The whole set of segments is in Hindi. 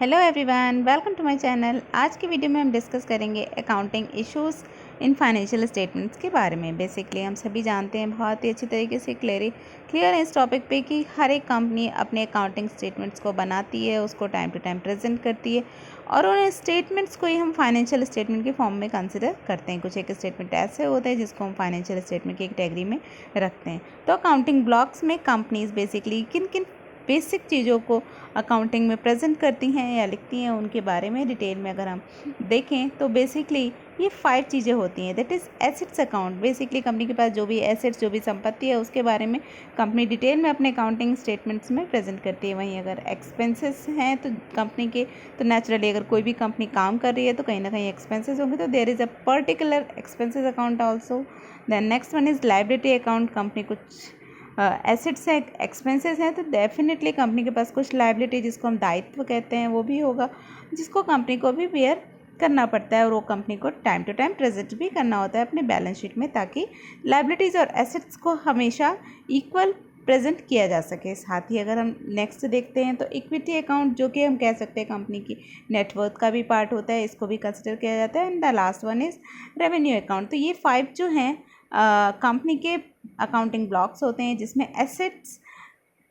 Hello everyone, welcome to my channel. आज की वीडियो में हम डिस्कस करेंगे accounting issues in financial statements के बारे में। बेसिकली हम सभी जानते हैं बहुत ही अच्छी तरीके से क्लियर है इस टॉपिक पे कि हर एक कंपनी अपने अकाउंटिंग स्टेटमेंट्स को बनाती है, उसको टाइम टू टाइम प्रेजेंट करती है और उन स्टेटमेंट्स को ही हम फाइनेंशियल स्टेटमेंट के फॉर्म में कंसिडर करते हैं। कुछ एक स्टेटमेंट ऐसे होते हैं जिसको हम फाइनेंशियल स्टेटमेंट की एक कैटेगरी में रखते हैं। तो अकाउंटिंग ब्लॉक्स में कंपनीज बेसिकली किन किन बेसिक चीज़ों को अकाउंटिंग में प्रेजेंट करती हैं या लिखती हैं, उनके बारे में डिटेल में अगर हम देखें तो बेसिकली ये 5 चीज़ें होती हैं। That is assets account. Basically company के पास जो भी एसेट्स, जो भी संपत्ति है, उसके बारे में कंपनी डिटेल में अपने अकाउंटिंग स्टेटमेंट्स में प्रेजेंट करती है। वहीं अगर एक्सपेंसेस हैं तो कंपनी के, तो नेचुरली अगर कोई भी कंपनी काम कर रही है तो कहीं ना कहीं एक्सपेंसेस होंगे, तो there is a particular expenses account also. Then next one is liability account. Company कुछ एसेट्स हैं, एक्सपेंसेस हैं, तो डेफिनेटली कंपनी के पास कुछ लायबिलिटी, जिसको हम दायित्व कहते हैं, वो भी होगा, जिसको कंपनी को भी बेयर करना पड़ता है और वो कंपनी को टाइम टू टाइम प्रेजेंट भी करना होता है अपने बैलेंस शीट में, ताकि लायबिलिटीज़ और एसेट्स को हमेशा इक्वल प्रेजेंट किया जा सके। साथ ही अगर हम नेक्स्ट देखते हैं तो इक्विटी अकाउंट, जो कि हम कह सकते हैं कंपनी की नेटवर्थ का भी पार्ट होता है, इसको भी कंसिडर किया जाता है। And the last one is revenue account. तो ये 5 जो हैं कंपनी के अकाउंटिंग ब्लॉक्स होते हैं, जिसमें एसेट्स,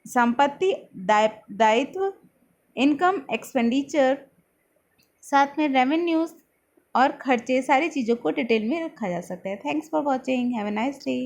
संपत्ति, दायित्व, इनकम, एक्सपेंडिचर, साथ में रेवेन्यूज और खर्चे, सारी चीज़ों को डिटेल में रखा जा सकता है। Thanks for watching, have a nice day.